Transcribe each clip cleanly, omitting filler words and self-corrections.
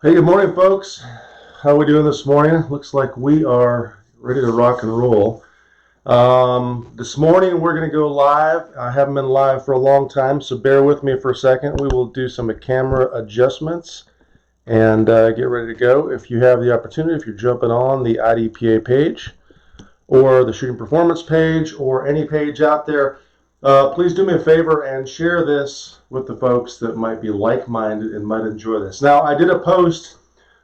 Hey, good morning, folks. How are we doing this morning? Looks like we are ready to rock and roll. This morning we're going to go live. I haven't been live for a long time, so bear with me for a second. We will do some camera adjustments and get ready to go. If you have the opportunity, if you're jumping on the IDPA page or the shooting performance page or any page out there, please do me a favor and share this with the folks that might be like-minded and might enjoy this. Now, I did a post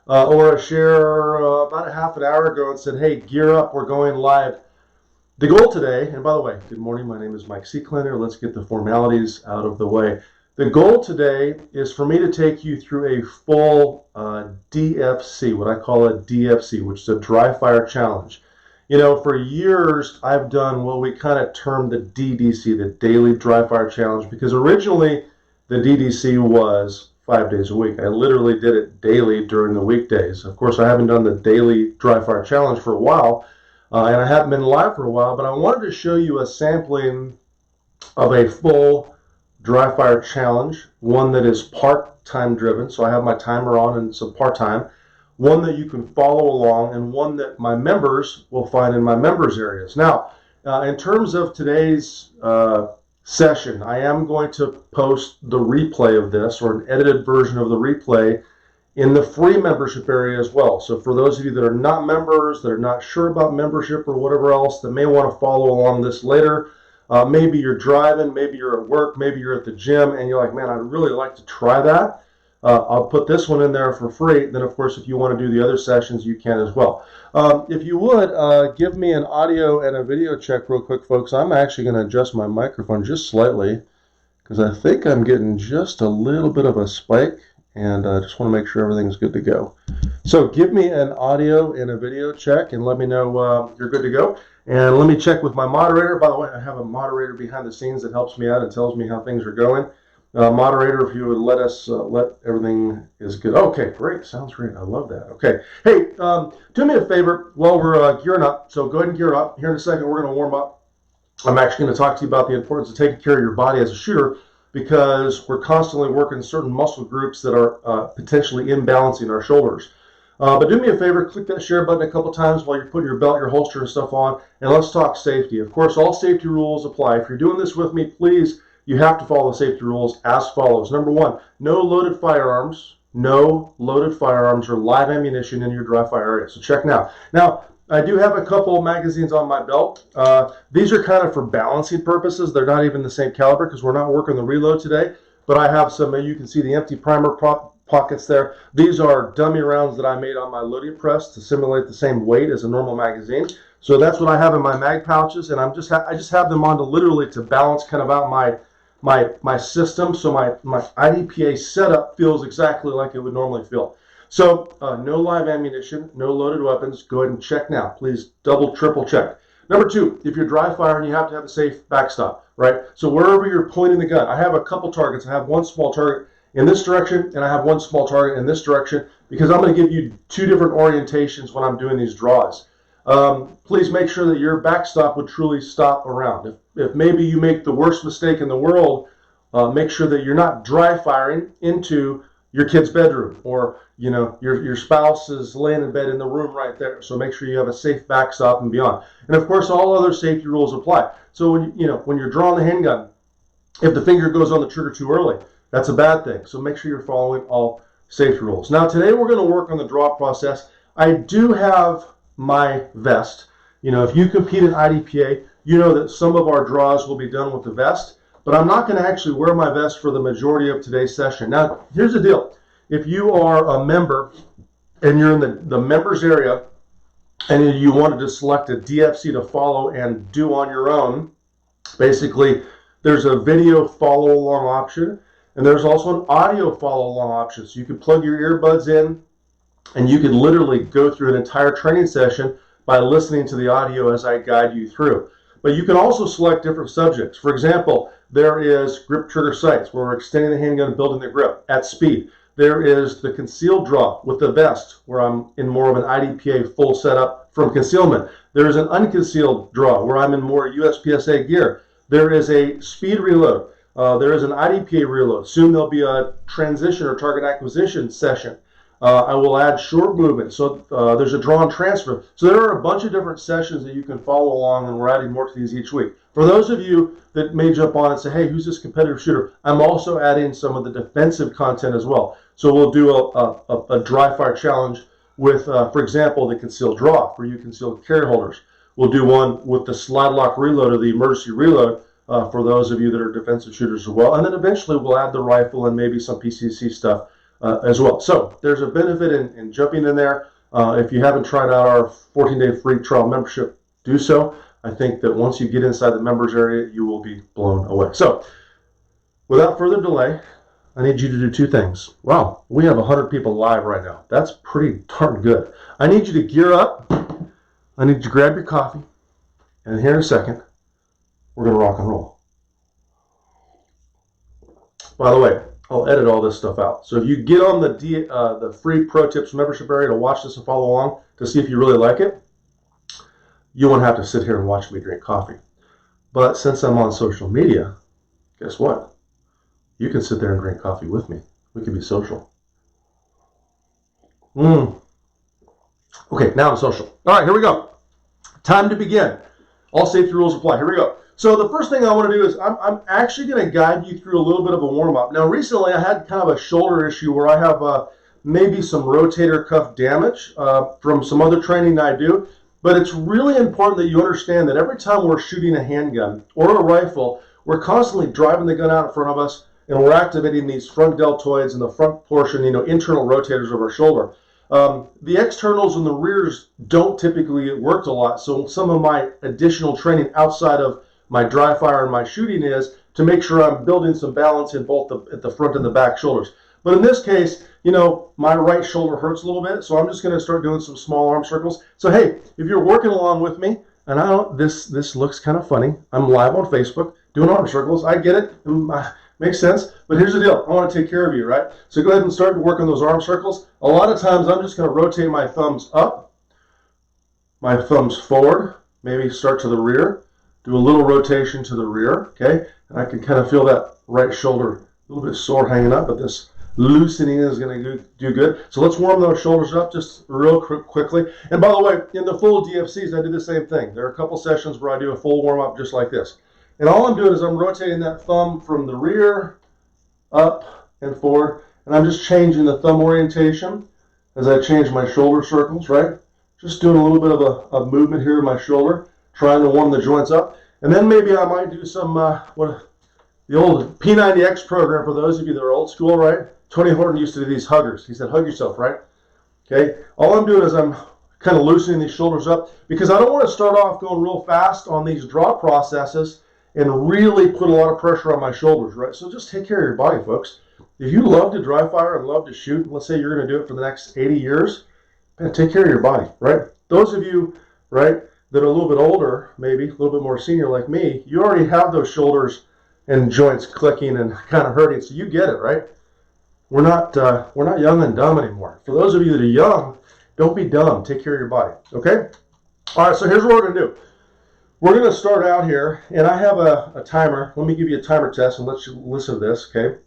or a share about a half an hour ago and said, hey, gear up, we're going live. The goal today, and by the way, good morning, my name is Mike Seeklander. Let's get the formalities out of the way. The goal today is for me to take you through a full DFC, what I call a DFC, which is a dry fire challenge. You know, for years, I've done what we kind of termed the DDC, the Daily Dry Fire Challenge, because originally the DDC was 5 days a week. I literally did it daily during the weekdays. Of course, I haven't done the Daily Dry Fire Challenge for a while, and I haven't been live for a while, but I wanted to show you a sampling of a full dry fire challenge, one that is part-time driven, so I have my timer on and it's a part-time, one that you can follow along, and one that my members will find in my members areas. Now, in terms of today's session, I am going to post the replay of this, or an edited version of the replay, in the free membership area as well. So for those of you that are not members, that are not sure about membership or whatever else, that may want to follow along this later, maybe you're driving, maybe you're at work, maybe you're at the gym, and you're like, man, I'd really like to try that. I'll put this one in there for free. Then, of course, if you want to do the other sessions, you can as well. If you would, give me an audio and a video check real quick, folks. I'm actually going to adjust my microphone just slightly because I think I'm getting just a little bit of a spike, and I just want to make sure everything's good to go. So give me an audio and a video check and let me know you're good to go. And let me check with my moderator. By the way, I have a moderator behind the scenes that helps me out and tells me how things are going. Moderator, if you would let us let everything is good. Okay, great. Sounds great. I love that. Okay. Hey, do me a favor while we're gearing up. So go ahead and gear up. Here in a second, we're going to warm up. I'm actually going to talk to you about the importance of taking care of your body as a shooter, because we're constantly working certain muscle groups that are potentially imbalancing our shoulders. But do me a favor, click that share button a couple times while you're putting your belt, your holster, and stuff on, and let's talk safety. Of course, all safety rules apply. If you're doing this with me, please, you have to follow the safety rules as follows. Number one, no loaded firearms or live ammunition in your dry fire area. So check now. Now, I do have a couple of magazines on my belt. These are kind of for balancing purposes. They're not even the same caliber because we're not working the reload today. But I have some, you can see the empty primer pockets there. These are dummy rounds that I made on my loading press to simulate the same weight as a normal magazine. So that's what I have in my mag pouches, and I just have them on to literally to balance kind of out my system, so my IDPA setup feels exactly like it would normally feel. So no live ammunition, no loaded weapons. Go ahead and check now. Please double, triple check. Number two, if you're dry firing, you have to have a safe backstop, right? So wherever you're pointing the gun, I have a couple targets. I have one small target in this direction, and I have one small target in this direction, because I'm going to give you two different orientations when I'm doing these draws. Please make sure that your backstop would truly stop around. If maybe you make the worst mistake in the world, make sure that you're not dry firing into your kid's bedroom, or your spouse is laying in bed in the room right there. So make sure you have a safe backstop and beyond. And of course, all other safety rules apply. So when you're drawing the handgun, if the finger goes on the trigger too early, that's a bad thing. So make sure you're following all safety rules. Now today we're going to work on the draw process. I do have my vest. If you compete in IDPA, you know that some of our draws will be done with the vest, but I'm not going to actually wear my vest for the majority of today's session. Now, here's the deal. If you are a member and you're in the members area and you wanted to select a DFC to follow and do on your own, basically there's a video follow along option, and there's also an audio follow along option. So you can plug your earbuds in, and you can literally go through an entire training session by listening to the audio as I guide you through. But you can also select different subjects. For example, there is grip trigger sights, where we're extending the handgun and building the grip at speed. There is the concealed draw with the vest, where I'm in more of an IDPA full setup from concealment. There is an unconcealed draw, where I'm in more USPSA gear. There is a speed reload. There is an IDPA reload. Soon there'll be a transition or target acquisition session. I will add short movement. So there's a draw and transfer. So there are a bunch of different sessions that you can follow along, and we're adding more to these each week. For those of you that may jump on and say, hey, who's this competitive shooter? I'm also adding some of the defensive content as well. So we'll do a dry fire challenge with, for example, the concealed draw for you concealed carry holders. We'll do one with the slide lock reload or the emergency reload for those of you that are defensive shooters as well. And then eventually we'll add the rifle and maybe some PCC stuff as well. So there's a benefit in jumping in there. If you haven't tried out our 14-day free trial membership, do so. I think that once you get inside the members area, you will be blown away. So without further delay, I need you to do two things. Wow, we have 100 people live right now. That's pretty darn good. I need you to gear up. I need you to grab your coffee. And here in a second, we're going to rock and roll. By the way, I'll edit all this stuff out. So if you get on the free Pro Tips membership area to watch this and follow along to see if you really like it, you won't have to sit here and watch me drink coffee. But since I'm on social media, guess what? You can sit there and drink coffee with me. We can be social. Okay, now I'm social. All right, here we go. Time to begin. All safety rules apply. Here we go. So the first thing I want to do is I'm actually going to guide you through a little bit of a warm-up. Now, recently I had kind of a shoulder issue where I have maybe some rotator cuff damage from some other training I do. But it's really important that you understand that every time we're shooting a handgun or a rifle, we're constantly driving the gun out in front of us, and we're activating these front deltoids and the front portion, internal rotators of our shoulder. The externals and the rears don't typically work a lot, so some of my additional training outside of my dry fire and my shooting is to make sure I'm building some balance in both at the front and the back shoulders. But in this case, my right shoulder hurts a little bit, so I'm just going to start doing some small arm circles. So hey, if you're working along with me, and this looks kind of funny, I'm live on Facebook doing arm circles. I get it. Makes sense. But here's the deal. I want to take care of you, right? So go ahead and start to work on those arm circles. A lot of times I'm just going to rotate my thumbs up, my thumbs forward, maybe start to the rear, do a little rotation to the rear, okay? And I can kind of feel that right shoulder a little bit sore hanging up, but this loosening is going to do good. So let's warm those shoulders up just real quickly. And by the way, in the full DFCs, I do the same thing. There are a couple sessions where I do a full warm-up just like this. And all I'm doing is I'm rotating that thumb from the rear up and forward, and I'm just changing the thumb orientation as I change my shoulder circles, right? Just doing a little bit of a movement here in my shoulder, trying to warm the joints up. And then maybe I might do some, the old P90X program for those of you that are old school, right? Tony Horton used to do these huggers. He said, hug yourself, right? Okay, all I'm doing is I'm kind of loosening these shoulders up because I don't want to start off going real fast on these draw processes and really put a lot of pressure on my shoulders, right? So just take care of your body, folks. If you love to dry fire and love to shoot, let's say you're going to do it for the next 80 years, man, take care of your body, right? Those of you, right, that are a little bit older, maybe a little bit more senior like me, you already have those shoulders and joints clicking and kind of hurting, so you get it, right? We're not young and dumb anymore. For those of you that are young, don't be dumb. Take care of your body, okay? All right, so here's what we're going to do. We're going to start out here, and I have a timer. Let me give you a timer test and let you listen to this, okay?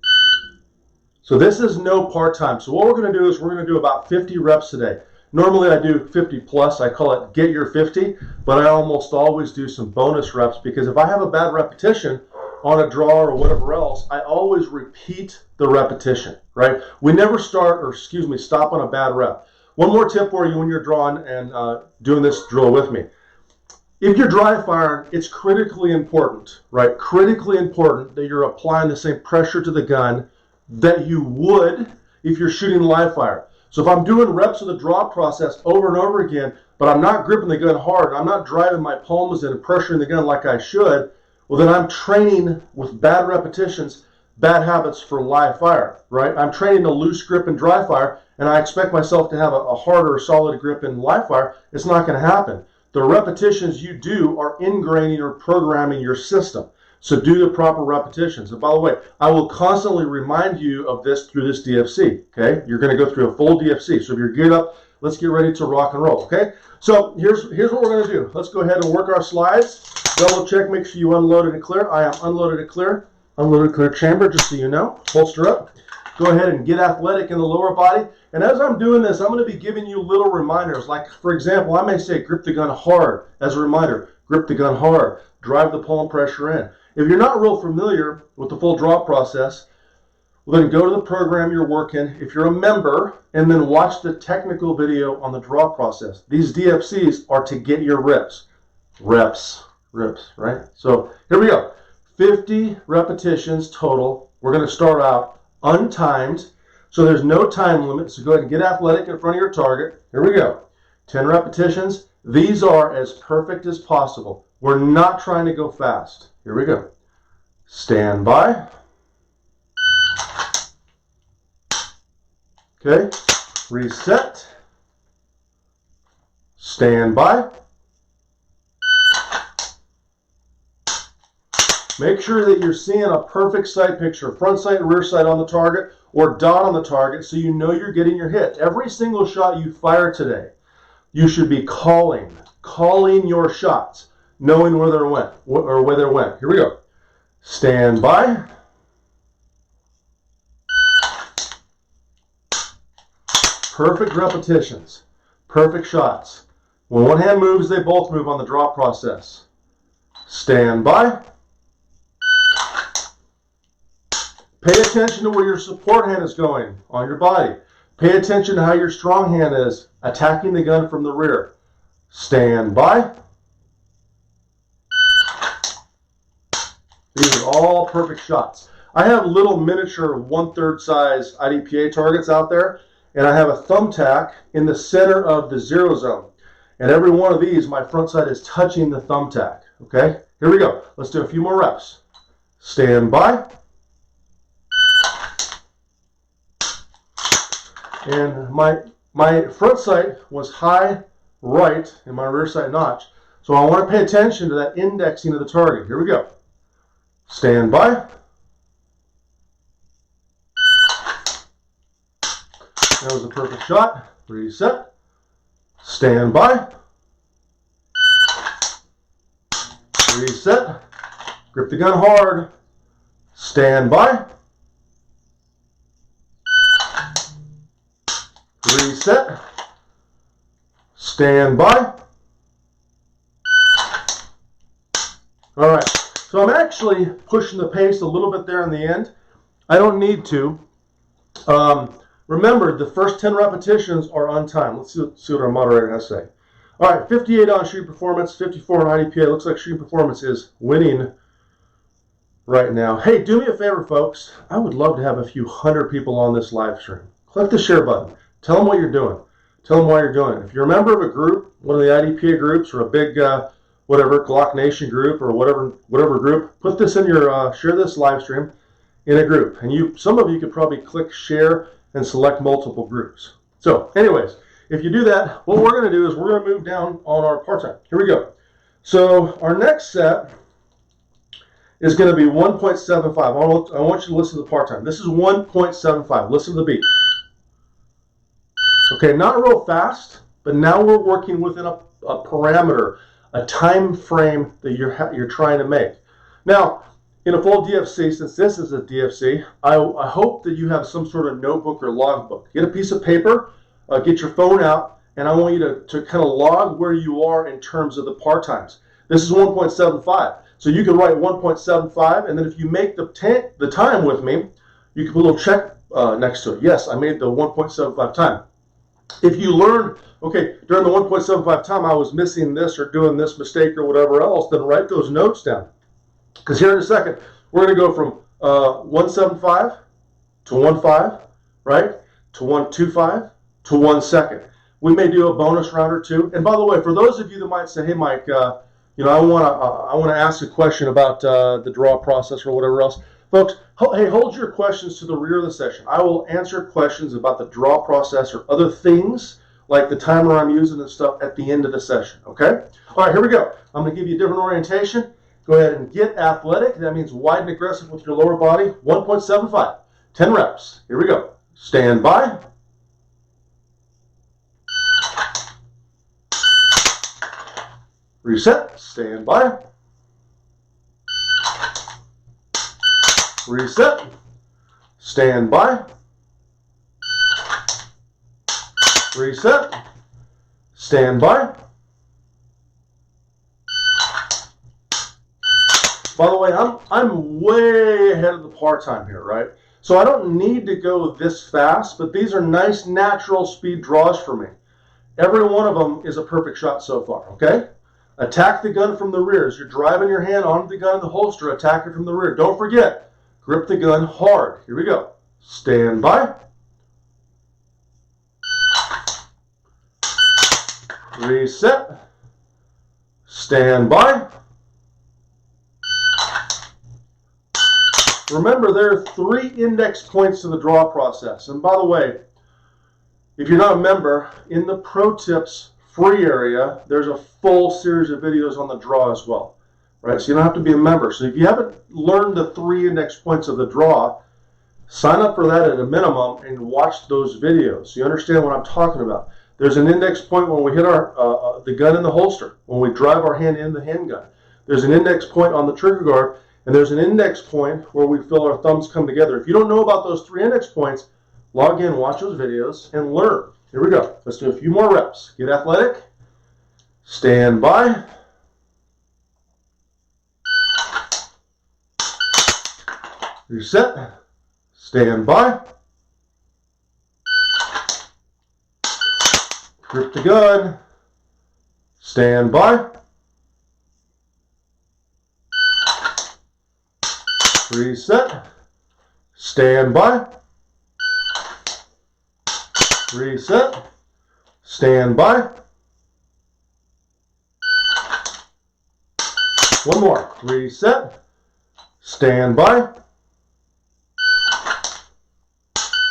So this is no part-time. So what we're going to do is we're going to do about 50 reps a day. Normally I do 50 plus. I call it get your 50, but I almost always do some bonus reps because if I have a bad repetition on a draw or whatever else, I always repeat the repetition, right? We never stop on a bad rep. One more tip for you when you're drawing and doing this drill with me. If you're dry firing, it's critically important, right? Critically important that you're applying the same pressure to the gun that you would if you're shooting live fire. So if I'm doing reps of the draw process over and over again, but I'm not gripping the gun hard, I'm not driving my palms in and pressuring the gun like I should, well then I'm training with bad repetitions, bad habits for live fire, right? I'm training a loose grip in dry fire, and I expect myself to have a harder, solid grip in live fire. It's not going to happen. The repetitions you do are ingraining or programming your system. So do the proper repetitions. And by the way, I will constantly remind you of this through this DFC, okay? You're going to go through a full DFC. So if you're geared up, let's get ready to rock and roll, okay? So here's what we're going to do. Let's go ahead and work our slides. Double check, make sure you unloaded and clear. I am unloaded and clear. unloaded clear chamber, just so you know. Holster up. Go ahead and get athletic in the lower body. And as I'm doing this, I'm going to be giving you little reminders. Like, for example, I may say grip the gun hard as a reminder. Grip the gun hard. Drive the palm pressure in. If you're not real familiar with the full draw process, well, then go to the program you're working, if you're a member, and then watch the technical video on the draw process. These DFCs are to get your reps. Reps, right? So here we go. 50 repetitions total. We're going to start out untimed. So there's no time limit. So go ahead and get athletic in front of your target. Here we go. 10 repetitions. These are as perfect as possible. We're not trying to go fast. Here we go. Stand by. Okay. Reset. Stand by. Make sure that you're seeing a perfect sight picture, front sight, rear sight on the target, or dot on the target, so you know you're getting your hit. Every single shot you fire today, you should be calling your shots, knowing where they went, or where they went. Here we go. Stand by. Perfect repetitions, perfect shots. When one hand moves, they both move on the draw process. Stand by. Pay attention to where your support hand is going on your body. Pay attention to how your strong hand is attacking the gun from the rear. Stand by. These are all perfect shots. I have little miniature 1/3 size IDPA targets out there, and I have a thumbtack in the center of the 0 zone. And every one of these, my front sight is touching the thumbtack. Okay, here we go. Let's do a few more reps. Stand by. And my front sight was high right and my rear sight notch. So I want to pay attention to that indexing of the target. Here we go. Stand by. That was a perfect shot. Reset. Stand by. Reset. Grip the gun hard. Stand by. Reset. Stand by. All right. So I'm actually pushing the pace a little bit there in the end. I don't need to. Remember, the first 10 repetitions are on time. Let's see what our moderator has to say. All right, 58 on shooting performance, 54 on IDPA. Looks like shooting performance is winning right now. Hey, do me a favor, folks. I would love to have a few hundred people on this live stream. Click the share button. Tell them what you're doing. Tell them why you're doing it. If you're a member of a group, one of the IDPA groups, or a big whatever Glock Nation group, or whatever group, put this in your share this live stream in a group. And some of you could probably click share and select multiple groups. So anyways, if you do that, what we're going to do is we're going to move down on our part-time. Here we go. So our next set is going to be 1.75. I want you to listen to the part-time. This is 1.75. Listen to the beat. Okay, not real fast, but now we're working within a parameter, a time frame that you're trying to make. Now, in a full DFC, since this is a DFC, I hope that you have some sort of notebook or logbook. Get a piece of paper, get your phone out, and I want you to kind of log where you are in terms of the part times. This is 1.75. So you can write 1.75, and then if you make the time with me, you can put a little check next to it. Yes, I made the 1.75 time. If you learn, okay, during the 1.75 time I was missing this or doing this mistake or whatever else, then write those notes down. Because here in a second, we're going to go from 1.75 to 1.5, right, to 1.25 to 1 second. We may do a bonus round or two. And by the way, for those of you that might say, hey, Mike, I want to ask a question about the draw process or whatever else. Folks, hey, hold your questions to the rear of the session. I will answer questions about the draw process or other things like the timer I'm using and stuff at the end of the session, okay? All right, here we go. I'm going to give you a different orientation. Go ahead and get athletic. That means wide and aggressive with your lower body. 1.75, 10 reps. Here we go. Stand by. Reset. Stand by. Reset. Stand by. Reset. Stand by. By the way, I'm way ahead of the par time here, right? So I don't need to go this fast, but these are nice natural speed draws for me. Every one of them is a perfect shot so far, okay? Attack the gun from the rear. As you're driving your hand onto the gun in the holster, attack it from the rear. Don't forget, grip the gun hard. Here we go. Stand by. Reset. Stand by. Remember, there are 3 index points to the draw process. And by the way, if you're not a member, in the Pro Tips free area, there's a full series of videos on the draw as well, right? So you don't have to be a member. So if you haven't learned the 3 index points of the draw, sign up for that at a minimum and watch those videos so you understand what I'm talking about. There's an index point when we hit the gun in the holster, when we drive our hand in the handgun. There's an index point on the trigger guard, and there's an index point where we feel our thumbs come together. If you don't know about those 3 index points, log in, watch those videos, and learn. Here we go. Let's do a few more reps. Get athletic. Stand by. Reset. Stand by. Grip the gun. Stand by. Reset. Stand by. Reset. Stand by. One more. Reset. Stand by.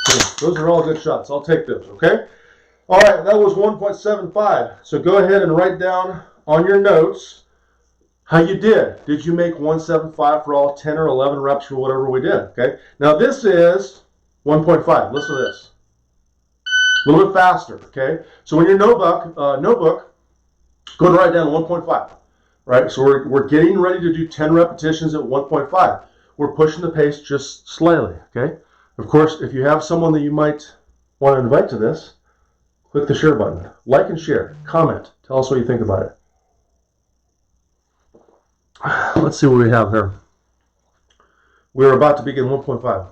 Okay, those are all good shots. I'll take those, okay? All right, that was 1.75. So go ahead and write down on your notes how you did. Did you make 175 for all 10 or 11 reps or whatever we did, okay? Now this is 1.5. Listen to this. A little bit faster, okay? So when your notebook, go and write down 1.5, right? So we're getting ready to do 10 repetitions at 1.5. We're pushing the pace just slightly, okay? Of course, if you have someone that you might want to invite to this, click the share button. Like and share. Comment. Tell us what you think about it. Let's see what we have here. We're about to begin 1.5.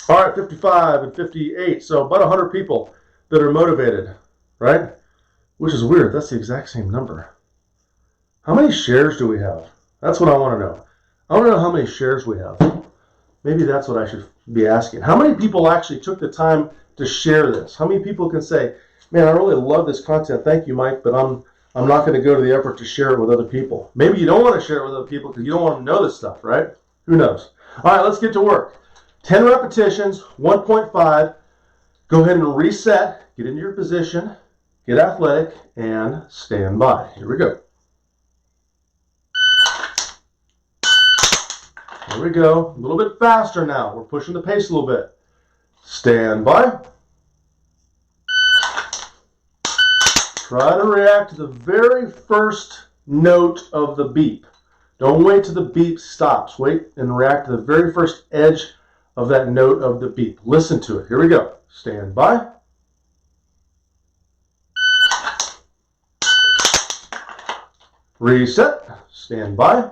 All right, 55 and 58. So about 100 people that are motivated, right? Which is weird. That's the exact same number. How many shares do we have? That's what I want to know. I want to know how many shares we have. Maybe that's what I should be asking. How many people actually took the time to share this? How many people can say, man, I really love this content. Thank you, Mike, but I'm not going to go to the effort to share it with other people. Maybe you don't want to share it with other people because you don't want to know this stuff, right? Who knows? All right, let's get to work. 10 repetitions, 1.5. Go ahead and reset. Get into your position. Get athletic and stand by. Here we go. Here we go. A little bit faster now. We're pushing the pace a little bit. Stand by. Try to react to the very first note of the beep. Don't wait till the beep stops. Wait and react to the very first edge of that note of the beep. Listen to it. Here we go. Stand by. Reset. Stand by.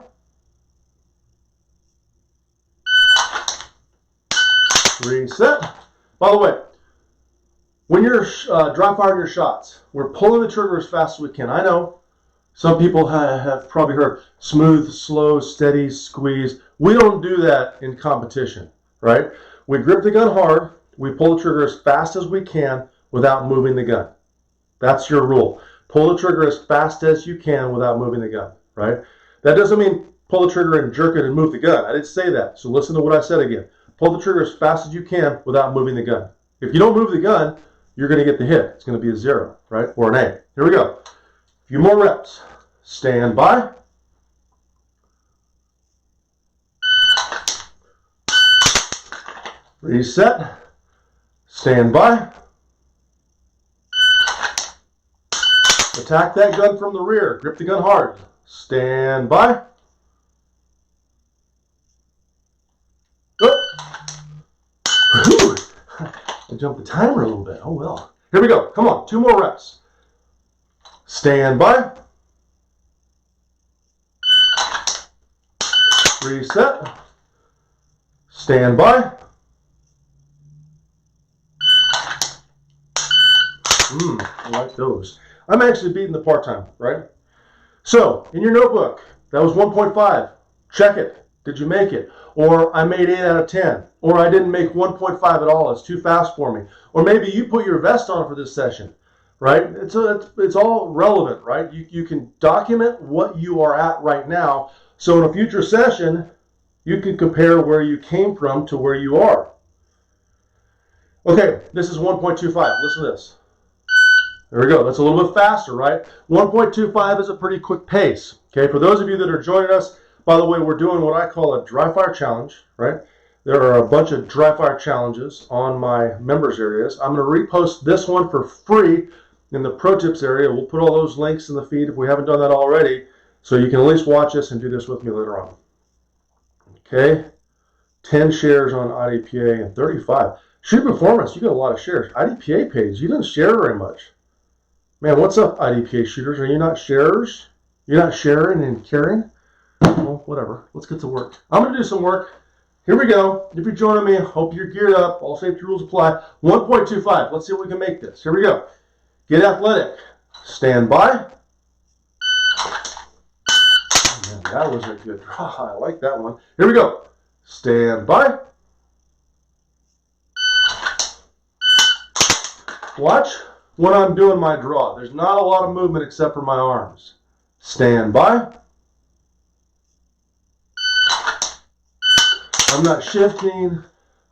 Reset. By the way, when you're dry firing your shots, we're pulling the trigger as fast as we can. I know some people have probably heard smooth, slow, steady, squeeze. We don't do that in competition, right? We grip the gun hard. We pull the trigger as fast as we can without moving the gun. That's your rule. Pull the trigger as fast as you can without moving the gun, right? That doesn't mean pull the trigger and jerk it and move the gun. I didn't say that. So listen to what I said again. Pull the trigger as fast as you can without moving the gun. If you don't move the gun, you're going to get the hit. It's going to be a 0, right? Or an A. Here we go. A few more reps. Stand by. Reset. Stand by. Attack that gun from the rear. Grip the gun hard. Stand by. I jumped the timer a little bit. Oh well. Here we go. Come on, 2 more reps. Stand by. Reset. Stand by. I like those. I'm actually beating the part-time, right? So, in your notebook, that was 1.5. Check it. Did you make it? Or I made 8 out of 10. Or I didn't make 1.5 at all. It's too fast for me. Or maybe you put your vest on for this session, right? It's all relevant, right? You can document what you are at right now. So in a future session, you can compare where you came from to where you are. Okay, this is 1.25. Listen to this. There we go. That's a little bit faster, right? 1.25 is a pretty quick pace. Okay, for those of you that are joining us, by the way, we're doing what I call a dry fire challenge, right? There are a bunch of dry fire challenges on my members areas. I'm going to repost this one for free in the pro tips area. We'll put all those links in the feed if we haven't done that already, so you can at least watch this and do this with me later on. Okay, 10 shares on IDPA and 35. Shoot Performance, you got a lot of shares. IDPA page, you didn't share very much. Man, what's up, IDPA shooters? Are you not sharers? You're not sharing and caring? Well, whatever. Let's get to work. I'm going to do some work. Here we go. If you're joining me, hope you're geared up. All safety rules apply. 1.25. Let's see if we can make this. Here we go. Get athletic. Stand by. Oh, man, that was a good draw. I like that one. Here we go. Stand by. Watch when I'm doing my draw. There's not a lot of movement except for my arms. Stand by. I'm not shifting.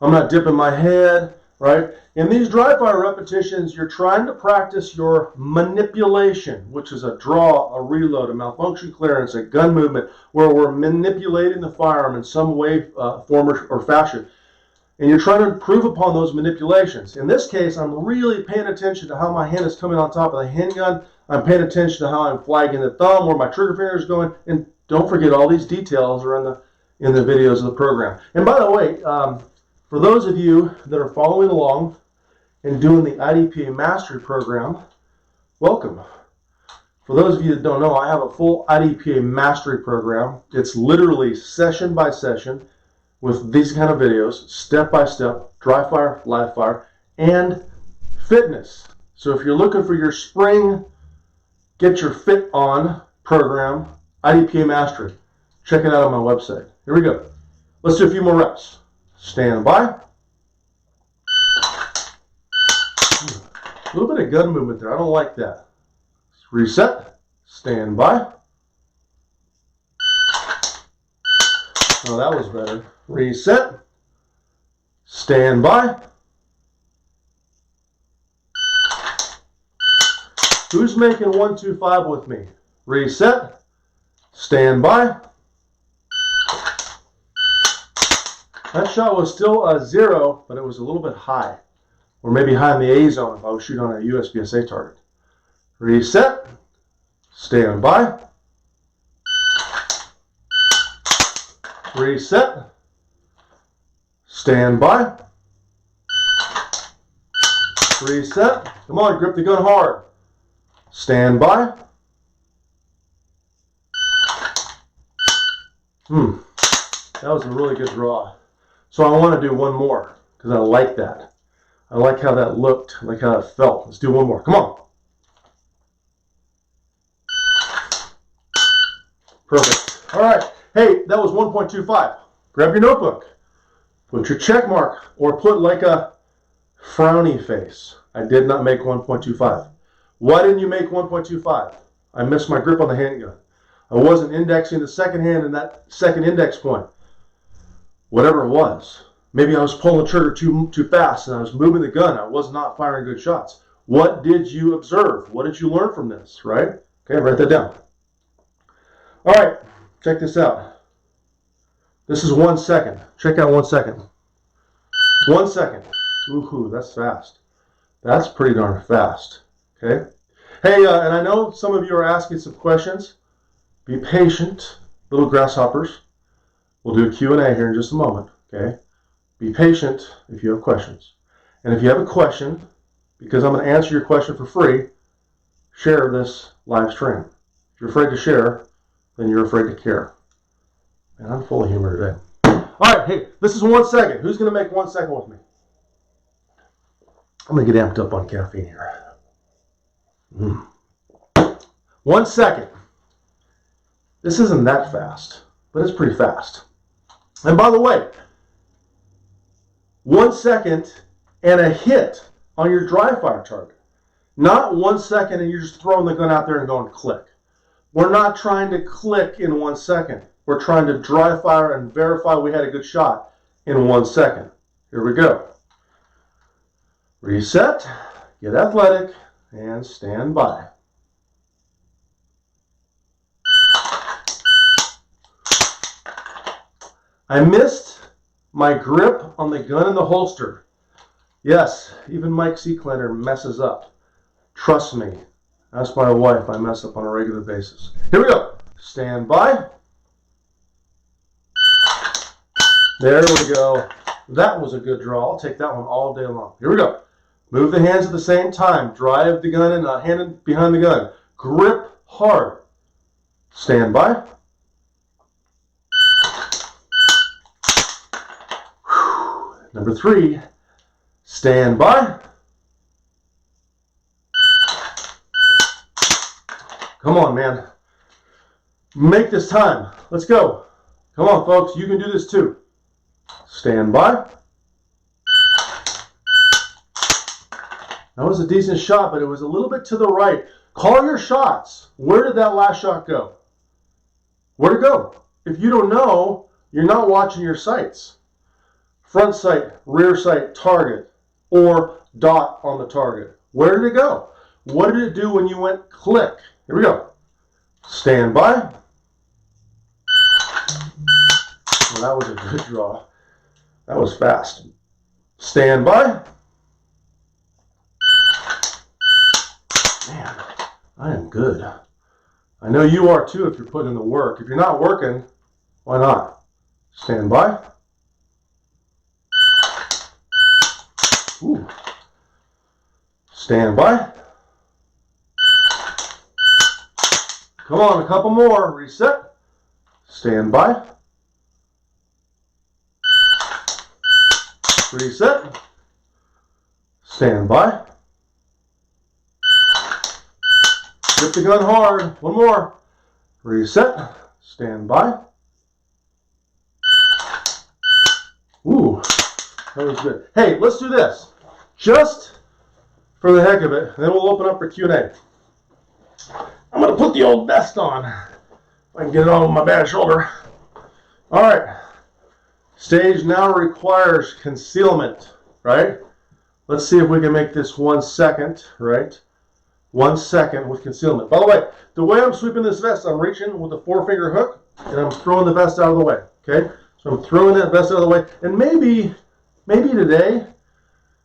I'm not dipping my head, right? In these dry fire repetitions, you're trying to practice your manipulation, which is a draw, a reload, a malfunction clearance, a gun movement, where we're manipulating the firearm in some way, form, or fashion. And you're trying to improve upon those manipulations. In this case, I'm really paying attention to how my hand is coming on top of the handgun. I'm paying attention to how I'm flagging the thumb, where my trigger finger is going. And don't forget, all these details are in the videos of the program. And by the way, for those of you that are following along and doing the IDPA Mastery Program, welcome. For those of you that don't know, I have a full IDPA Mastery Program. It's literally session by session with these kind of videos, step by step, dry fire, live fire, and fitness. So if you're looking for your spring, get your fit on program, IDPA Mastery, check it out on my website. Here we go. Let's do a few more reps. Stand by. A little bit of gun movement there. I don't like that. Reset. Stand by. Oh, that was better. Reset. Stand by. Who's making 125 with me? Reset. Stand by. That shot was still a 0, but it was a little bit high. Or maybe high in the A zone if I was shooting on a USPSA target. Reset. Stand by. Reset. Stand by. Reset. Come on, grip the gun hard. Stand by. That was a really good draw. So I want to do one more because I like that. I like how that looked, I like how it felt. Let's do one more. Come on. Perfect. All right. Hey, that was 1.25. Grab your notebook. Put your check mark or put like a frowny face. I did not make 1.25. Why didn't you make 1.25? I missed my grip on the handgun. I wasn't indexing the second hand in that second index point. Whatever it was. Maybe I was pulling the trigger too fast and I was moving the gun. I was not firing good shots. What did you observe? What did you learn from this, right? Okay, write that down. All right, check this out. This is 1 second. Check out 1 second. 1 second. Ooh, that's fast. That's pretty darn fast. Okay. Hey, and I know some of you are asking some questions. Be patient, little grasshoppers. We'll do a Q&A here in just a moment. Okay. Be patient if you have questions. And if you have a question, because I'm going to answer your question for free, share this live stream. If you're afraid to share, then you're afraid to care. And I'm full of humor today. All right, hey, this is 1 second. Who's going to make 1 second with me? I'm going to get amped up on caffeine here. 1 second. This isn't that fast, but it's pretty fast. And by the way, 1 second and a hit on your dry fire target. Not 1 second and you're just throwing the gun out there and going click. We're not trying to click in 1 second. We're trying to dry fire and verify we had a good shot in 1 second. Here we go. Reset, get athletic, and stand by. I missed my grip on the gun in the holster. Yes, even Mike Seeklander messes up. Trust me. Ask my wife, I mess up on a regular basis. Here we go. Stand by. There we go. That was a good draw. I'll take that one all day long. Here we go. Move the hands at the same time. Drive the gun in, not hand behind the gun. Grip hard. Stand by. Number 3, stand by. Come on, man. Make this time. Let's go. Come on, folks. You can do this too. Stand by. That was a decent shot, but it was a little bit to the right. Call your shots. Where did that last shot go? Where'd it go? If you don't know, you're not watching your sights. Front sight, rear sight, target, or dot on the target. Where did it go? What did it do when you went click? Here we go. Stand by. Well, that was a good draw. That was fast. Stand by. Man, I am good. I know you are too if you're putting in the work. If you're not working, why not? Stand by. Ooh. Stand by. Come on, a couple more. Reset. Stand by. Reset. Stand by. Grip the gun hard. One more. Reset. Stand by. Ooh, that was good. Hey, let's do this. Just for the heck of it, and then we'll open up for Q&A. I'm going to put the old vest on. If I can get it on with my bad shoulder. All right. Stage now requires concealment, right? Let's see if we can make this 1 second, right? 1 second with concealment. By the way I'm sweeping this vest, I'm reaching with a 4-finger hook, and I'm throwing the vest out of the way, okay? So I'm throwing that vest out of the way, and maybe today,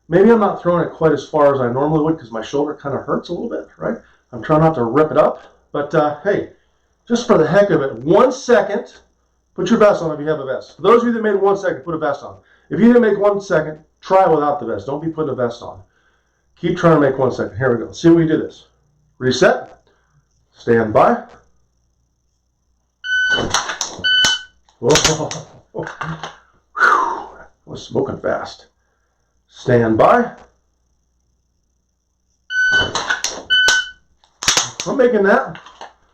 maybe I'm not throwing it quite as far as I normally would because my shoulder kind of hurts a little bit, right? I'm trying not to rip it up, but hey, just for the heck of it, 1 second, put your vest on if you have a vest. For those of you that made 1 second, put a vest on. If you didn't make 1 second, try without the vest. Don't be putting a vest on. Keep trying to make 1 second. Here we go. Let's see if we do this. Reset. Stand by. Whoa. I was smoking fast. Stand by. I'm making that.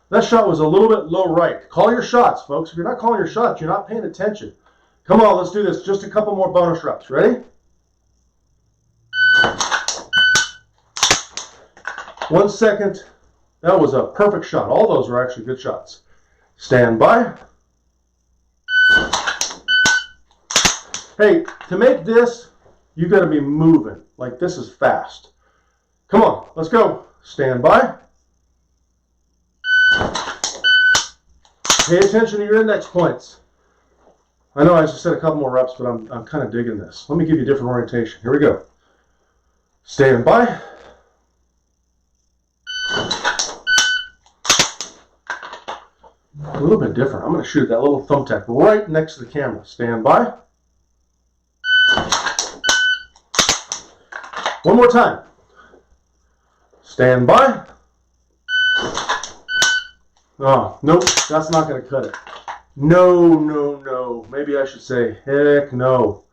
That shot was a little bit low right. Call your shots, folks. If you're not calling your shots, you're not paying attention. Come on, let's do this. Just a couple more bonus reps. Ready? 1 second. That was a perfect shot. All those were actually good shots. Stand by. Hey, to make this, you got to be moving. Like this is fast. Come on, let's go. Stand by. Pay attention to your index points. I know I just said a couple more reps, but I'm kind of digging this. Let me give you a different orientation. Here we go. Stand by. A little bit different. I'm going to shoot that little thumbtack right next to the camera. Stand by. One more time. Stand by. Oh, nope, that's not going to cut it. No, no, no. Maybe I should say, heck no.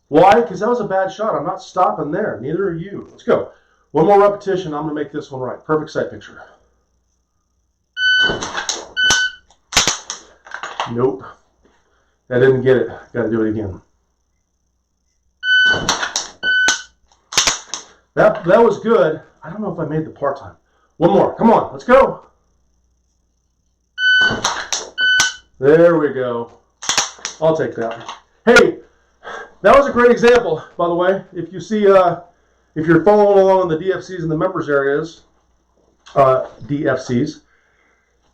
Why? Because that was a bad shot. I'm not stopping there. Neither are you. Let's go. One more repetition. I'm going to make this one right. Perfect sight picture. Nope. I didn't get it. Got to do it again. That was good. I don't know if I made the part-time. One more. Come on. Let's go. There we go. I'll take that. Hey, that was a great example, by the way. If you see, if you're following along in the DFCs and the members areas, DFCs,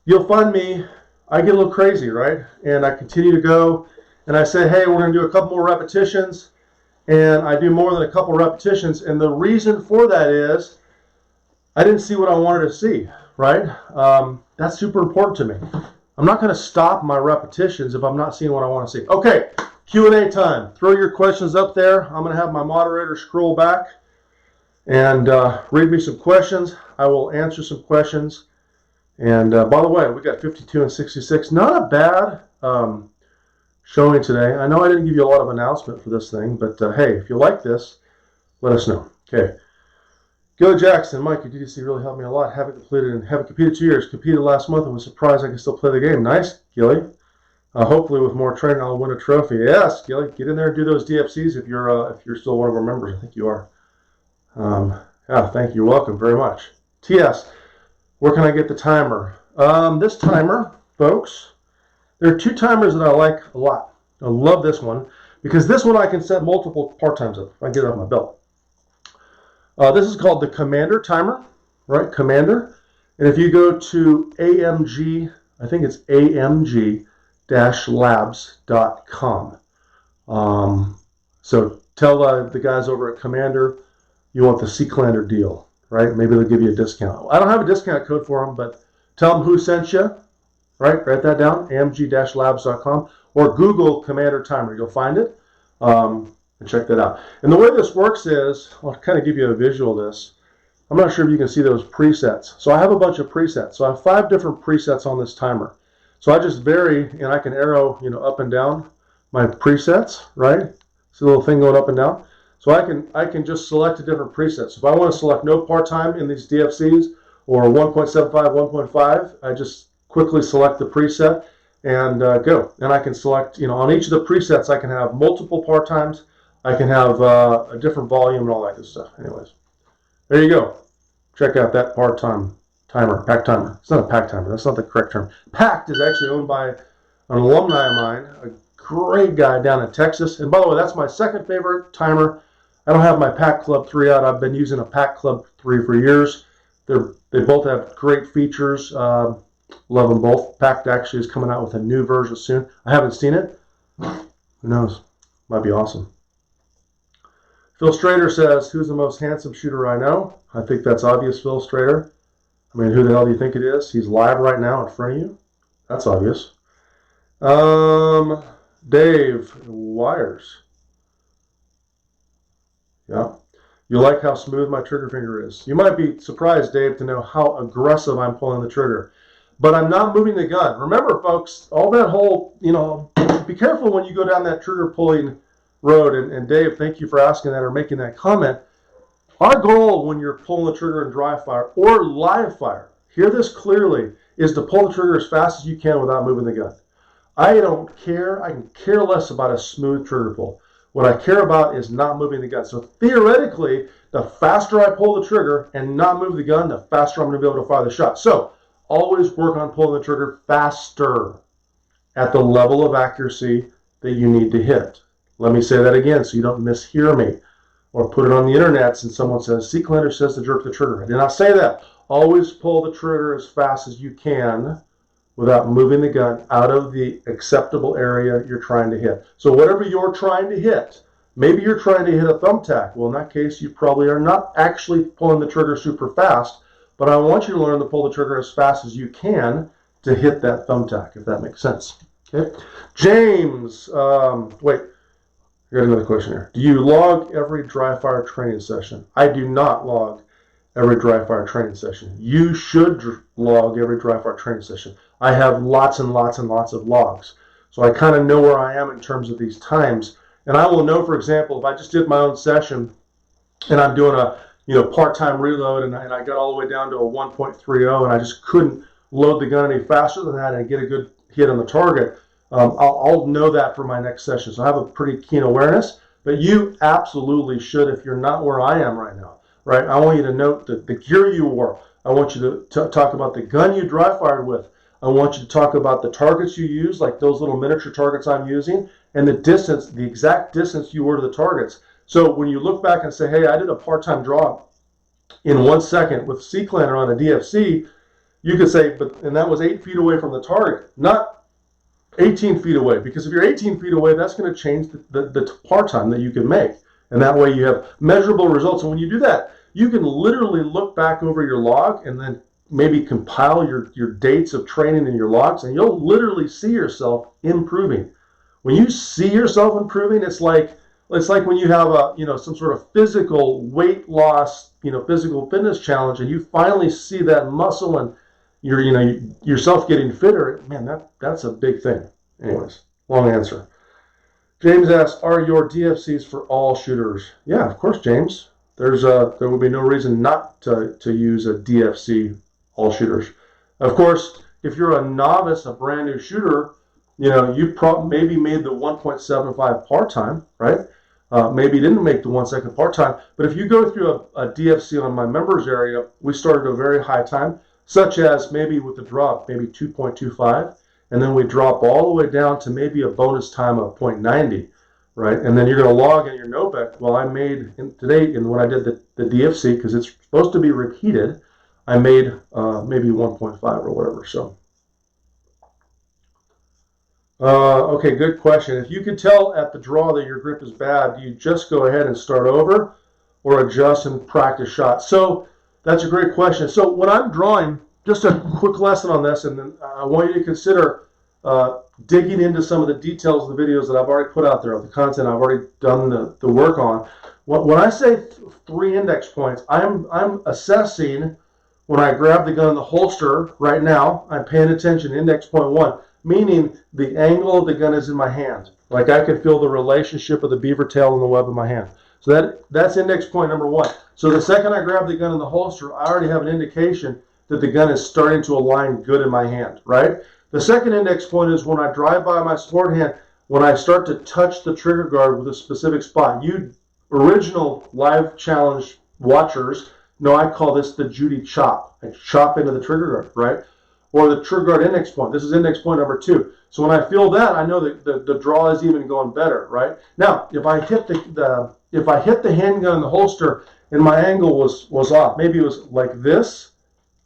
you'll find me, I get a little crazy, right? And I continue to go, and I say, hey, we're going to do a couple more repetitions, and I do more than a couple repetitions, and the reason for that is I didn't see what I wanted to see, right? That's super important to me. I'm not going to stop my repetitions if I'm not seeing what I want to see. Okay, Q&A time. Throw your questions up there. I'm going to have my moderator scroll back and read me some questions. I will answer some questions. And by the way, we got 52 and 66. Not a bad showing today. I know I didn't give you a lot of announcement for this thing, but hey, if you like this, let us know. Okay. Go Jackson, Mike, your DDC really helped me a lot. Haven't competed 2 years. Competed last month and was surprised I can still play the game. Nice, Gilly. Hopefully with more training, I'll win a trophy. Yes, Gilly, get in there and do those DFCs if you're still one of our members. I think you are. Yeah, thank you. You're welcome very much. TS, where can I get the timer? This timer, folks, there are two timers that I like a lot. I love this one because this one I can set multiple part times of if I get it off my belt. This is called the Commander timer, right? Commander. And if you go to AMG, I think it's AMG-labs.com. So tell the guys over at Commander you want the Seeklander deal, right? Maybe they'll give you a discount. I don't have a discount code for them, but tell them who sent you, right? Write that down, AMG-labs.com, or Google Commander timer. You'll find it. And check that out. And the way this works is, I'll kind of give you a visual of this. I'm not sure if you can see those presets. So I have a bunch of presets. So I have 5 different presets on this timer. So I just vary, and I can arrow, up and down my presets, right? See the little thing going up and down? So I can just select a different preset. So if I want to select no part-time in these DFCs, or 1.75, 1.5, I just quickly select the preset and go. And I can select, on each of the presets, I can have multiple part-times. I can have a different volume and all that good stuff. Anyways, there you go. Check out that part-time timer, pack timer. It's not a pack timer. That's not the correct term. Packed is actually owned by an alumni of mine, a great guy down in Texas. And by the way, that's my second favorite timer. I don't have my Pack Club 3 out. I've been using a Pack Club 3 for years. They both have great features. Love them both. Packed actually is coming out with a new version soon. I haven't seen it. Who knows? Might be awesome. Phil Strader says, who's the most handsome shooter I know? I think that's obvious, Phil Strader. I mean, who the hell do you think it is? He's live right now in front of you. That's obvious. Dave, wires. Yeah. You like how smooth my trigger finger is. You might be surprised, Dave, to know how aggressive I'm pulling the trigger. But I'm not moving the gun. Remember, folks, all that whole, be careful when you go down that trigger pulling road, and Dave, thank you for asking that or making that comment. Our goal when you're pulling the trigger in dry fire or live fire, hear this clearly, is to pull the trigger as fast as you can without moving the gun. I don't care. I can care less about a smooth trigger pull. What I care about is not moving the gun. So theoretically, the faster I pull the trigger and not move the gun, the faster I'm going to be able to fire the shot. So always work on pulling the trigger faster at the level of accuracy that you need to hit. Let me say that again so you don't mishear me or put it on the internet and someone says, Seeklander says to jerk the trigger. I did not say that. Always pull the trigger as fast as you can without moving the gun out of the acceptable area you're trying to hit. So whatever you're trying to hit, maybe you're trying to hit a thumbtack. Well, in that case, you probably are not actually pulling the trigger super fast, but I want you to learn to pull the trigger as fast as you can to hit that thumbtack, if that makes sense. Okay. James, wait. I got another question here. Do you log every dry fire training session? I do not log every dry fire training session. You should log every dry fire training session. I have lots and lots and lots of logs. So I kind of know where I am in terms of these times. And I will know, for example, if I just did my own session and I'm doing a part-time reload and I got all the way down to a 1.30 and I just couldn't load the gun any faster than that and get a good hit on the target, I'll know that for my next session. So I have a pretty keen awareness, but you absolutely should if you're not where I am right now, right? I want you to note the gear you wore. I want you to talk about the gun you dry fired with. I want you to talk about the targets you use, like those little miniature targets I'm using, and the distance, the exact distance you were to the targets. So when you look back and say, hey, I did a part-time draw in 1 second with Seeklander on a DFC, you could say, and that was 8 feet away from the target, not 18 feet away, because if you're 18 feet away, that's going to change the part time that you can make. And that way you have measurable results. And when you do that, you can literally look back over your log and then maybe compile your dates of training in your logs, and you'll literally see yourself improving. When you see yourself improving, it's like when you have some sort of physical weight loss, physical fitness challenge, and you finally see that muscle and yourself getting fitter. Man, that's a big thing. Anyways, long answer. James asks, are your DFCs for all shooters? Yeah, of course, James. There would be no reason not to use a DFC all shooters. Of course, if you're a novice, a brand new shooter, you maybe made the 1.75 part-time, right? Maybe you didn't make the 1 second part-time, but if you go through a DFC on my members area, we started a very high time, such as maybe with the drop, maybe 2.25, and then we drop all the way down to maybe a bonus time of 0.90, right? And then you're going to log in your notebook. Well, I made today, and when I did the DFC, because it's supposed to be repeated, I made maybe 1.5 or whatever. So, okay, good question. If you could tell at the draw that your grip is bad, do you just go ahead and start over or adjust and practice shots? So that's a great question. So when I'm drawing, just a quick lesson on this, and then I want you to consider digging into some of the details of the videos that I've already put out there, of the content I've already done the work on. When I say 3 index points, I'm assessing when I grab the gun in the holster right now, I'm paying attention, index point 1, meaning the angle of the gun is in my hand. Like I can feel the relationship of the beaver tail and the web in my hand. So that's index point number 1. So the second I grab the gun in the holster, I already have an indication that the gun is starting to align good in my hand, right? The second index point is when I drive by my sport hand, when I start to touch the trigger guard with a specific spot. You original live challenge watchers know I call this the Judy chop. I chop into the trigger guard, right? Or the trigger guard index point. This is index point number 2. So when I feel that, I know that the draw is even going better, right? Now, if I hit the handgun in the holster and my angle was off, maybe it was like this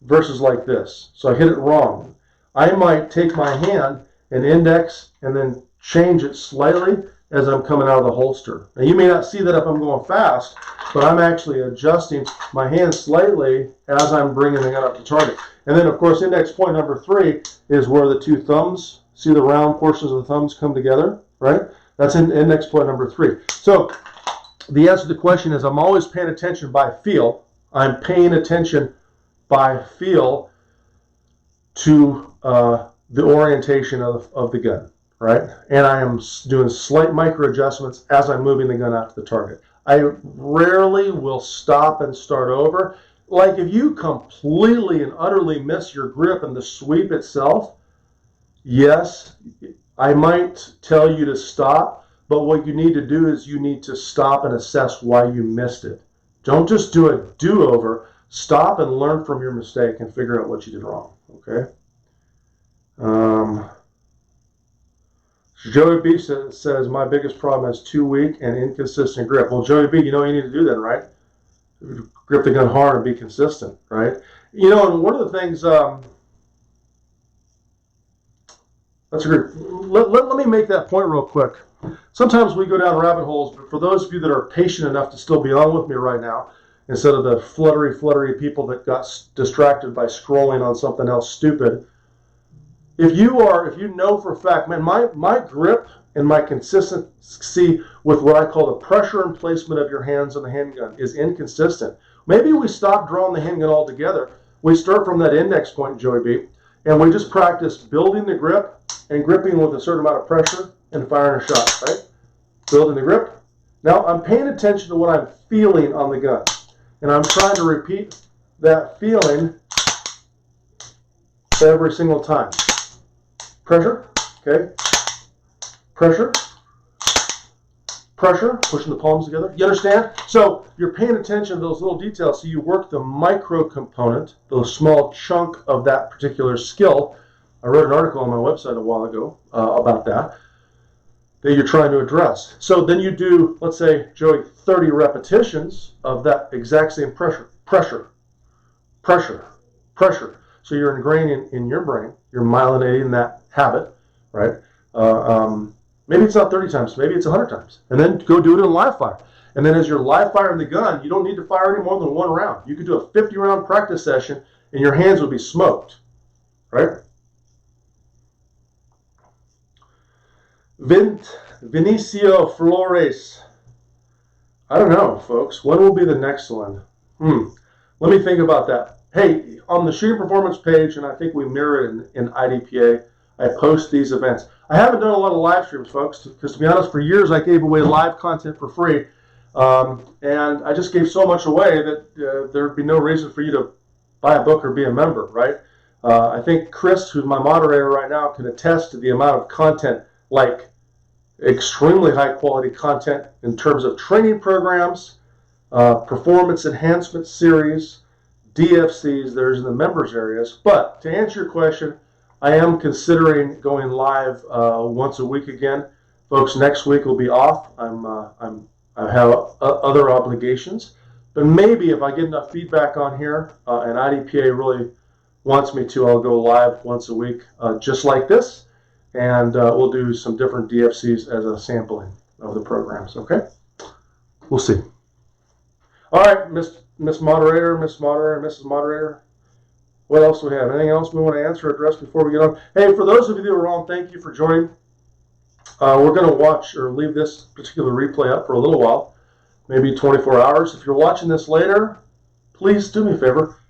versus like this, so I hit it wrong, I might take my hand and index and then change it slightly as I'm coming out of the holster. Now you may not see that if I'm going fast, but I'm actually adjusting my hand slightly as I'm bringing the gun up to target. And then of course index point number 3 is where the 2 thumbs, see the round portions of the thumbs come together, right? That's in index point number 3. So the answer to the question is I'm always paying attention by feel. I'm paying attention by feel to the orientation of the gun, right? And I am doing slight micro adjustments as I'm moving the gun out to the target. I rarely will stop and start over. Like if you completely and utterly miss your grip and the sweep itself, yes, I might tell you to stop, but what you need to do is you need to stop and assess why you missed it. Don't just do a do-over. Stop and learn from your mistake and figure out what you did wrong, okay? Joey B says, my biggest problem is too weak and inconsistent grip. Well, Joey B, you know what you need to do then, right? Grip the gun hard and be consistent, right? And one of the things, that's a great, let me make that point real quick. Sometimes we go down rabbit holes, but for those of you that are patient enough to still be on with me right now, instead of the fluttery people that got distracted by scrolling on something else stupid, if you know for a fact, man, my grip and my consistency with what I call the pressure and placement of your hands on the handgun is inconsistent. Maybe we stop drawing the handgun altogether. We start from that index point, Joey B, and we just practice building the grip and gripping with a certain amount of pressure and firing a shot, right? Building the grip. Now I'm paying attention to what I'm feeling on the gun, and I'm trying to repeat that feeling every single time. Pressure, okay? Pressure, pressure, pushing the palms together. You understand? So you're paying attention to those little details, so you work the micro component, the small chunk of that particular skill. I wrote an article on my website a while ago about that you're trying to address. So then you do, let's say, Joey, 30 repetitions of that exact same pressure, pressure, pressure, pressure. So you're ingraining in your brain, you're myelinating that habit, right? Maybe it's not 30 times, maybe it's 100 times. And then go do it in live fire. And then as you're live firing the gun, you don't need to fire any more than one round. You could do a 50-round practice session and your hands would be smoked, right? Vinicio Flores. I don't know, folks. When will be the next one? Let me think about that. Hey, on the Shooting Performance page, and I think we mirror it in IDPA, I post these events. I haven't done a lot of live streams, folks, because to be honest, for years I gave away live content for free, and I just gave so much away that there'd be no reason for you to buy a book or be a member, right? I think Chris, who's my moderator right now, can attest to the amount of content, like extremely high quality content in terms of training programs, performance enhancement series, DFCs, there's in the members areas. But to answer your question, I am considering going live once a week again. Folks, next week will be off. I have other obligations. But maybe if I get enough feedback on here and IDPA really wants me to, I'll go live once a week just like this. And we'll do some different DFCs as a sampling of the programs, okay? We'll see. All right, Miss Moderator, Mrs. Moderator, what else do we have? Anything else we want to answer or address before we get on? Hey, for those of you that were on, thank you for joining. We're going to watch or leave this particular replay up for a little while, maybe 24 hours. If you're watching this later, please do me a favor.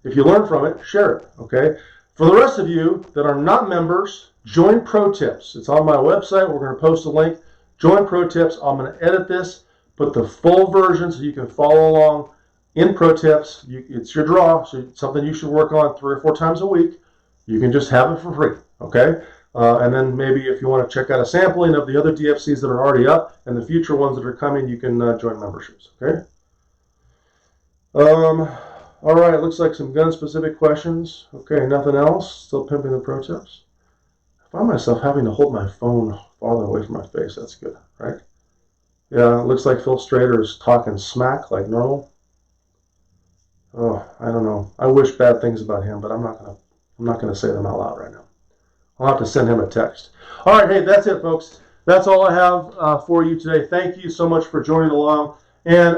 If you learn from it, share it, okay? For the rest of you that are not members, join Pro Tips. It's on my website. We're going to post a link. Join Pro Tips. I'm going to edit this, put the full version so you can follow along in Pro Tips. It's your draw, so it's something you should work on 3 or 4 times a week. You can just have it for free, okay? And then maybe if you want to check out a sampling of the other DFCs that are already up and the future ones that are coming, you can join memberships, okay? All right, looks like some gun-specific questions. Okay, nothing else. Still pimping the Pro Tips. I find myself having to hold my phone farther away from my face. That's good, right? Yeah, it looks like Phil Strader is talking smack like normal. Oh, I don't know. I wish bad things about him, but I'm not gonna say them out loud right now. I'll have to send him a text. All right, hey, that's it, folks. That's all I have for you today. Thank you so much for joining along. And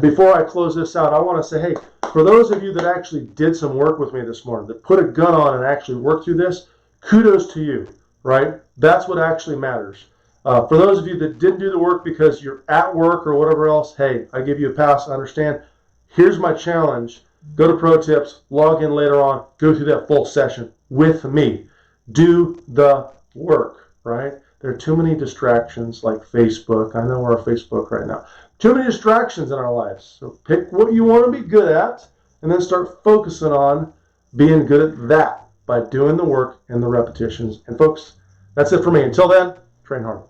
before I close this out, I want to say, hey, for those of you that actually did some work with me this morning, that put a gun on and actually worked through this, kudos to you, right? That's what actually matters. For those of you that didn't do the work because you're at work or whatever else, hey, I give you a pass. I understand. Here's my challenge. Go to Pro Tips, log in later on, go through that full session with me. Do the work, right? There are too many distractions like Facebook. I know we're on Facebook right now. Too many distractions in our lives. So pick what you want to be good at and then start focusing on being good at that by doing the work and the repetitions. And folks, that's it for me. Until then, train hard.